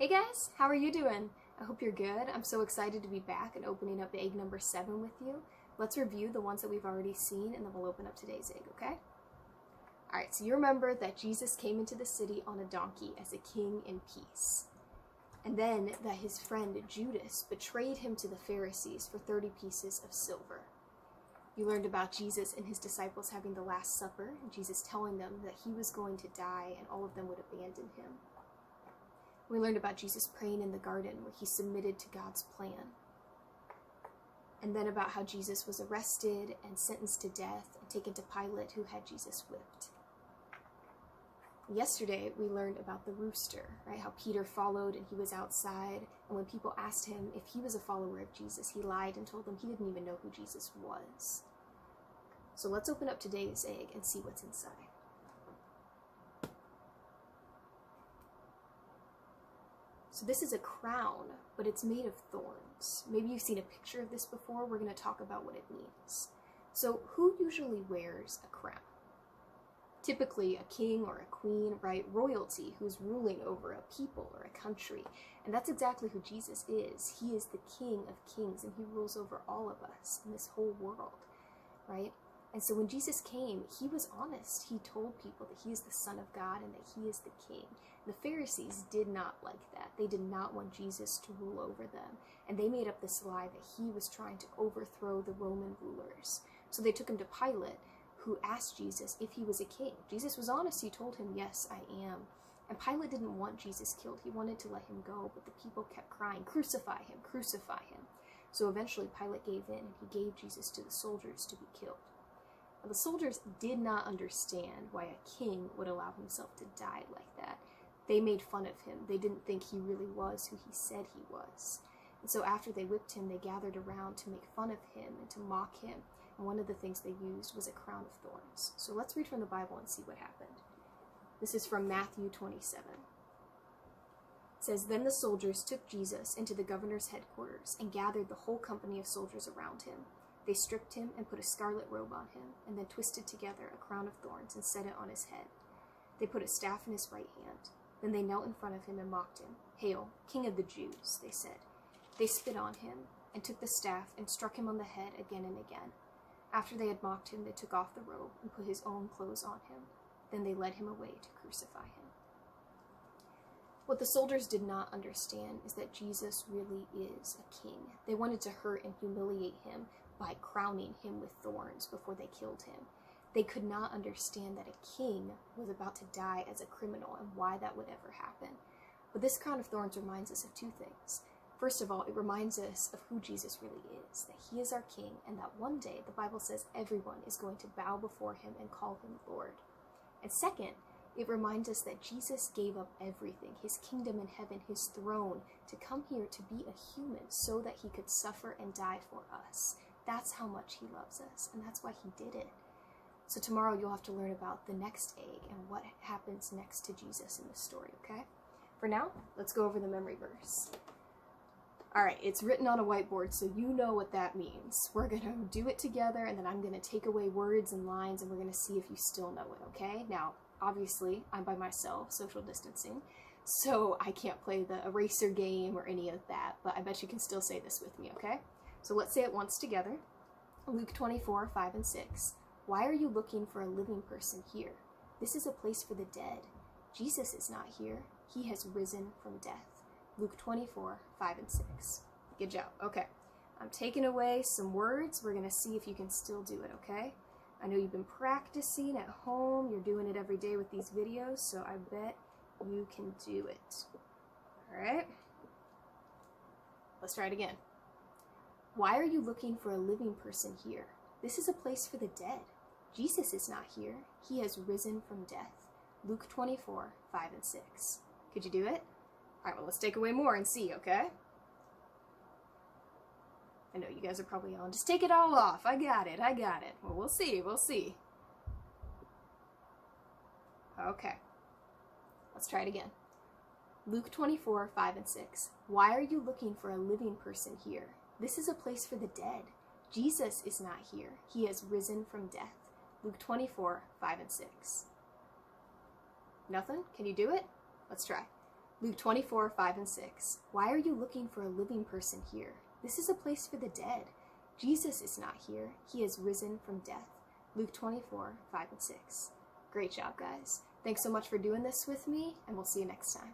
Hey guys, how are you doing? I hope you're good. I'm so excited to be back and opening up egg number 7 with you. Let's review the ones that we've already seen and then we'll open up today's egg, okay? Alright, so you remember that Jesus came into the city on a donkey as a king in peace. And then that his friend Judas betrayed him to the Pharisees for 30 pieces of silver. You learned about Jesus and his disciples having the Last Supper, and Jesus telling them that he was going to die and all of them would abandon him. We learned about Jesus praying in the garden where he submitted to God's plan. And then about how Jesus was arrested and sentenced to death and taken to Pilate, who had Jesus whipped. Yesterday, we learned about the rooster, right? How Peter followed and he was outside. And when people asked him if he was a follower of Jesus, he lied and told them he didn't even know who Jesus was. So let's open up today's egg and see what's inside. So this is a crown, but it's made of thorns. Maybe you've seen a picture of this before. We're going to talk about what it means. So who usually wears a crown? Typically a king or a queen, right? Royalty who's ruling over a people or a country. And that's exactly who Jesus is. He is the King of Kings and he rules over all of us in this whole world, right? And so when Jesus came, he was honest. He told people that he is the Son of God and that he is the King. The Pharisees did not like that. They did not want Jesus to rule over them. And they made up this lie that he was trying to overthrow the Roman rulers. So they took him to Pilate, who asked Jesus if he was a king. Jesus was honest. He told him, "Yes, I am." And Pilate didn't want Jesus killed. He wanted to let him go, but the people kept crying, "Crucify him, crucify him." So eventually Pilate gave in and he gave Jesus to the soldiers to be killed. Now, the soldiers did not understand why a king would allow himself to die like that. They made fun of him. They didn't think he really was who he said he was. And so after they whipped him, they gathered around to make fun of him and to mock him. And one of the things they used was a crown of thorns. So let's read from the Bible and see what happened. This is from Matthew 27. It says, "Then the soldiers took Jesus into the governor's headquarters and gathered the whole company of soldiers around him. They stripped him and put a scarlet robe on him, and then twisted together a crown of thorns and set it on his head. They put a staff in his right hand. Then they knelt in front of him and mocked him. 'Hail, King of the Jews,' they said. They spit on him and took the staff and struck him on the head again and again. After they had mocked him, they took off the robe and put his own clothes on him. Then they led him away to crucify him." What the soldiers did not understand is that Jesus really is a king. They wanted to hurt and humiliate him by crowning him with thorns before they killed him. They could not understand that a king was about to die as a criminal and why that would ever happen. But this crown of thorns reminds us of two things. First of all, it reminds us of who Jesus really is, that he is our king, and that one day, the Bible says, everyone is going to bow before him and call him Lord. And second, it reminds us that Jesus gave up everything, his kingdom in heaven, his throne, to come here to be a human so that he could suffer and die for us. That's how much he loves us, and that's why he did it. So tomorrow you'll have to learn about the next egg and what happens next to Jesus in the story, okay? For now, let's go over the memory verse. Alright, it's written on a whiteboard, so you know what that means. We're going to do it together, and then I'm going to take away words and lines, and we're going to see if you still know it, okay? Now, obviously, I'm by myself, social distancing, so I can't play the eraser game or any of that, but I bet you can still say this with me, okay? So let's say it once together. Luke 24, 5 and 6. "Why are you looking for a living person here? This is a place for the dead. Jesus is not here. He has risen from death." Luke 24, 5 and 6. Good job. Okay. I'm taking away some words. We're going to see if you can still do it, okay? I know you've been practicing at home. You're doing it every day with these videos, so I bet you can do it. All right? Let's try it again. "Why are you looking for a living person here? This is a place for the dead. Jesus is not here. He has risen from death." Luke 24, 5 and 6. Could you do it? Alright, well, let's take away more and see, okay? I know you guys are probably yelling, "Just take it all off. I got it. I got it." Well, we'll see. We'll see. Okay. Let's try it again. Luke 24, 5 and 6. "Why are you looking for a living person here? This is a place for the dead. Jesus is not here. He has risen from death." Luke 24, 5 and 6. Nothing? Can you do it? Let's try. Luke 24, 5 and 6. Why are you looking for a living person here? This is a place for the dead. Jesus is not here. He has risen from death. Luke 24, 5 and 6. Great job, guys. Thanks so much for doing this with me, and we'll see you next time.